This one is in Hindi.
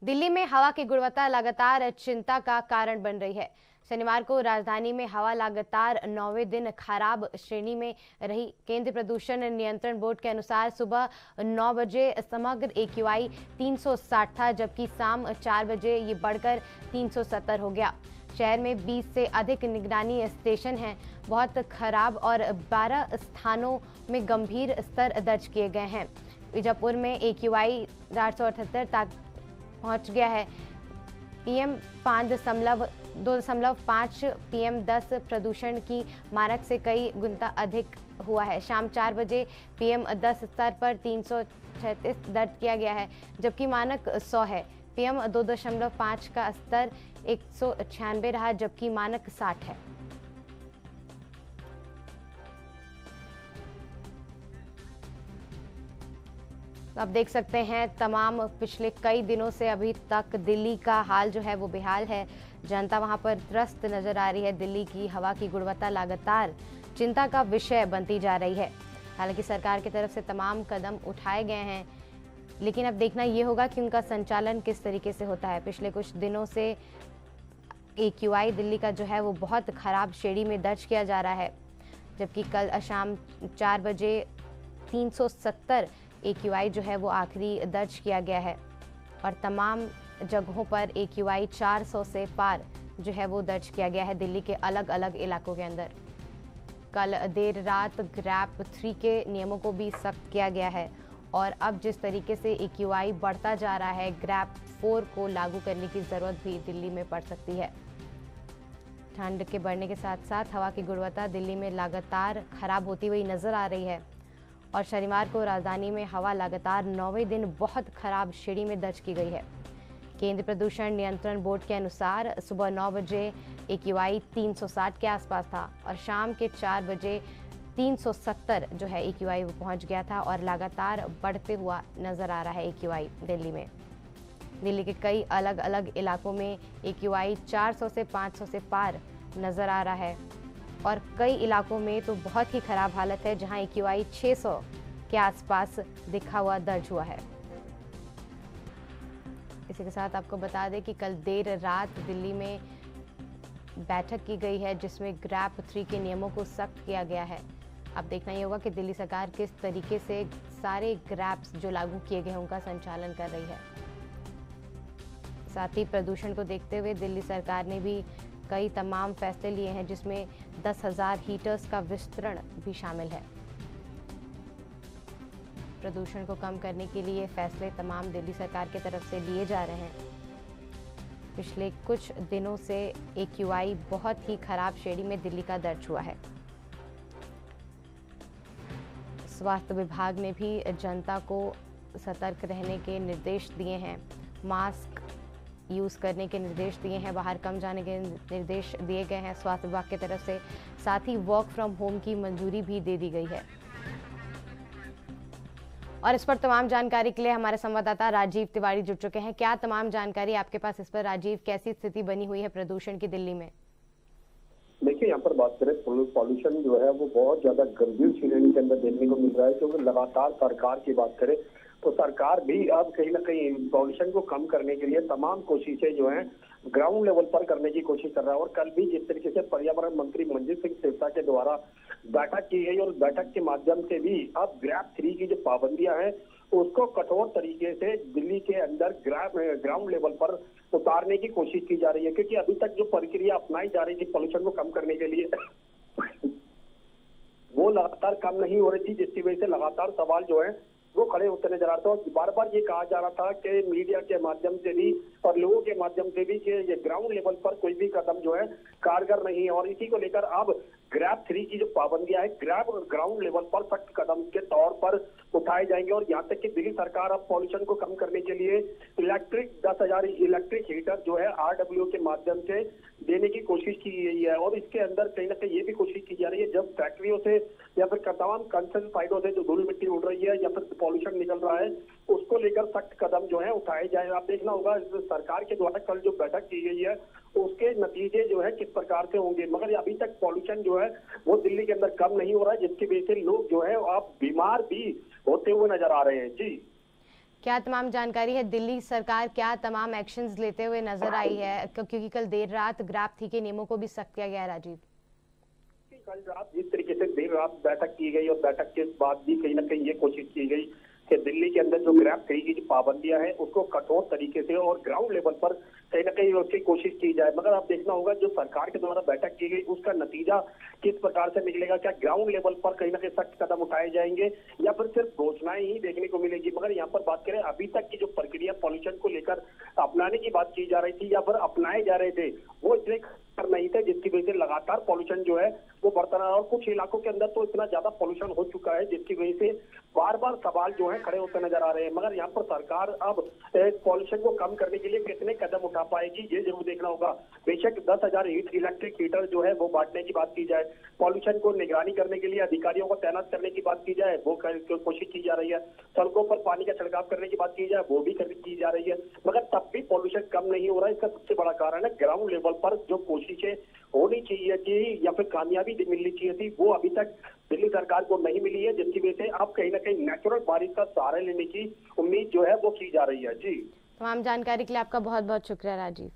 दिल्ली में हवा की गुणवत्ता लगातार चिंता का कारण बन रही है। शनिवार को राजधानी में हवा लगातार 9वें दिन खराब श्रेणी में रही। केंद्रीय प्रदूषण नियंत्रण बोर्ड के अनुसार सुबह 9 बजे समग्र AQI 360 था, जबकि शाम 4 बजे ये बढ़कर 370 हो गया। शहर में 20 से अधिक निगरानी स्टेशन हैं। बहुत खराब और 12 स्थानों में गंभीर स्तर दर्ज किए गए हैं। बीजापुर में AQI 478 तक पहुंच गया है। PM 2.5 PM 10 प्रदूषण की मानक से कई गुना अधिक हुआ है। शाम 4 बजे PM 10 स्तर पर 336 दर्ज किया गया है, जबकि मानक 100 है। PM 2.5 का स्तर 196 रहा, जबकि मानक 60 है। आप देख सकते हैं तमाम पिछले कई दिनों से अभी तक दिल्ली का हाल जो है वो बेहाल है। जनता वहां पर त्रस्त नजर आ रही है। दिल्ली की हवा की गुणवत्ता लगातार चिंता का विषय बनती जा रही है। हालांकि सरकार की तरफ से तमाम कदम उठाए गए हैं, लेकिन अब देखना ये होगा कि उनका संचालन किस तरीके से होता है। पिछले कुछ दिनों से AQI दिल्ली का जो है वो बहुत खराब श्रेणी में दर्ज किया जा रहा है, जबकि कल शाम 4 बजे 370 AQI जो है वो आखिरी दर्ज किया गया है और तमाम जगहों पर AQI 400 से पार जो है वो दर्ज किया गया है दिल्ली के अलग अलग इलाकों के अंदर। कल देर रात ग्रैप 3 के नियमों को भी सख्त किया गया है और अब जिस तरीके से AQI बढ़ता जा रहा है, ग्रैप 4 को लागू करने की ज़रूरत भी दिल्ली में पड़ सकती है। ठंड के बढ़ने के साथ साथ हवा की गुणवत्ता दिल्ली में लगातार खराब होती हुई नजर आ रही है और शनिवार को राजधानी में हवा लगातार 9वें दिन बहुत खराब श्रेणी में दर्ज की गई है। केंद्रीय प्रदूषण नियंत्रण बोर्ड के अनुसार सुबह 9 बजे AQI 360 के आसपास था और शाम के 4 बजे 370 जो है AQI वो पहुंच गया था और लगातार बढ़ते हुआ नजर आ रहा है AQI दिल्ली में। दिल्ली के कई अलग अलग इलाकों में AQI 400 से 500 से पार नजर आ रहा है और कई इलाकों में तो बहुत ही खराब हालत है, जहां AQI 600 के आसपास दिखा हुआ दर्ज हुआ है। इसी के साथ आपको बता दें कि कल देर रात दिल्ली में बैठक की गई है, जिसमें ग्रैप 3 के नियमों को सख्त किया गया है। अब देखना ये होगा कि दिल्ली सरकार किस तरीके से सारे ग्रैप्स जो लागू किए गए हैं उनका संचालन कर रही है। साथ ही प्रदूषण को देखते हुए दिल्ली सरकार ने भी कई तमाम फैसले लिए हैं, जिसमें 10,000 हीटर्स का विस्तरण भी शामिल है। प्रदूषण को कम करने के लिए फैसले तमाम दिल्ली सरकार की तरफ से लिए जा रहे हैं। पिछले कुछ दिनों से AQI बहुत ही खराब श्रेणी में दिल्ली का दर्ज हुआ है। स्वास्थ्य विभाग ने भी जनता को सतर्क रहने के निर्देश दिए हैं। मास्क यूज़ करने के निर्देश दिए हैं, बाहर कम जाने के निर्देश दिए गए हैं स्वास्थ्य विभाग की तरफ से। साथ ही वर्क फ्रॉम होम की मंजूरी भी दे दी गई है। और इस पर तमाम जानकारी के लिए हमारे संवाददाता राजीव तिवारी जुड़ चुके हैं। क्या तमाम जानकारी आपके पास इस पर राजीव? कैसी स्थिति बनी हुई है प्रदूषण की दिल्ली में? देखिए, यहाँ पर बात करें पॉल्यूशन जो है वो बहुत ज्यादा गंभीर श्रेणी के अंदर देखने को मिल रहा है, क्योंकि लगातार सरकार की बात करें तो सरकार भी अब कहीं ना कहीं पॉल्यूशन को कम करने के लिए तमाम कोशिशें जो हैं ग्राउंड लेवल पर करने की कोशिश कर रहा है। और कल भी जिस तरीके से पर्यावरण मंत्री मंजीत सिंह सिरसा के द्वारा बैठक की गई और बैठक के माध्यम से भी अब ग्रैप 3 की जो पाबंदियां हैं उसको कठोर तरीके से दिल्ली के अंदर ग्राउंड लेवल पर उतारने की कोशिश की जा रही है, क्योंकि अभी तक जो प्रक्रिया अपनाई जा रही थी पॉल्यूशन को कम करने के लिए वो लगातार कम नहीं हो रही थी, जिसकी वजह से लगातार सवाल जो है वो खड़े होते नजर आते हैं। और बार बार ये कहा जा रहा था कि मीडिया के माध्यम से भी और लोगों के माध्यम से भी कि ये ग्राउंड लेवल पर कोई भी कदम जो है कारगर नहीं है। और इसी को लेकर अब ग्रैप 3 की जो पाबंदियां है ग्राउंड लेवल पर सख्त कदम के तौर पर उठाए जाएंगे। और यहाँ तक कि दिल्ली सरकार अब पॉल्यूशन को कम करने के लिए 10,000 इलेक्ट्रिक हीटर जो है RWO के माध्यम से देने की कोशिश की गई है। और इसके अंदर कहीं ना कहीं ये भी कोशिश की जा रही है, जब फैक्ट्रियों से या फिर तमाम कंसर्न साइडों से जो धूल मिट्टी उड़ रही है या फिर पॉल्यूशन निकल रहा है उसको लेकर सख्त कदम जो है उठाए जाए। आप देखना होगा सरकार के द्वारा कल जो बैठक की गई है उसके नतीजे जो है किस प्रकार से होंगे, मगर अभी तक पॉल्यूशन जो है वो दिल्ली के अंदर कम नहीं हो रहा है, जिसकी वजह से लोग जो है आप बीमार भी होते हुए नजर आ रहे हैं। जी क्या तमाम जानकारी है? दिल्ली सरकार क्या तमाम एक्शंस लेते हुए नजर आई है, क्योंकि कल देर रात ग्राफ थी के नियमों को भी सख्त किया गया। राजीव, कल रात जिस तरीके से देर रात बैठक की गई और बैठक के बाद भी कहीं ना कहीं ये कोशिश की गई कि दिल्ली के अंदर जो ग्रैब थ्री की जो पाबंदियां हैं उसको कठोर तरीके से और ग्राउंड लेवल पर कहीं ना कहीं उसकी कोशिश की जाए, मगर आप देखना होगा जो सरकार के द्वारा बैठक की गई उसका नतीजा किस प्रकार से निकलेगा। क्या ग्राउंड लेवल पर कहीं ना कहीं सख्त कदम उठाए जाएंगे या फिर सिर्फ घोषणाएं ही देखने को मिलेगी। मगर यहाँ पर बात करें अभी तक की जो प्रक्रिया पॉल्यूशन को लेकर अपनाने की बात की जा रही थी या फिर अपनाए जा रहे थे वो इतने नहीं थे, जिसकी वजह से लगातार पॉल्यूशन जो है वो बढ़ता रहा और कुछ इलाकों के अंदर तो इतना ज्यादा पॉल्यूशन हो चुका है जिसकी वजह से बार बार सवाल जो है खड़े होते नजर आ रहे हैं। मगर यहाँ पर सरकार अब पॉल्यूशन को कम करने के लिए कितने कदम उठा पाएगी ये जरूर देखना होगा। बेशक 10,000 इलेक्ट्रिक हीटर जो है वो बांटने की बात की जाए, पॉल्यूशन को निगरानी करने के लिए अधिकारियों को तैनात करने की बात की जाए वो कोशिश की जा रही है, सड़कों पर पानी का छिड़काव करने की बात की जाए वो भी की जा रही है, मगर तब भी पॉल्यूशन कम नहीं हो रहा है। इसका सबसे बड़ा कारण है ग्राउंड लेवल पर जो कोशिशें होनी चाहिए थी या फिर कामयाबी मिलनी चाहिए थी वो अभी तक दिल्ली सरकार को नहीं मिली है, जिसकी वजह से अब कहीं ना कहीं नेचुरल बारिश का सहारा लेने की उम्मीद जो है वो की जा रही है। जी, तमाम जानकारी के लिए आपका बहुत बहुत शुक्रिया राजीव।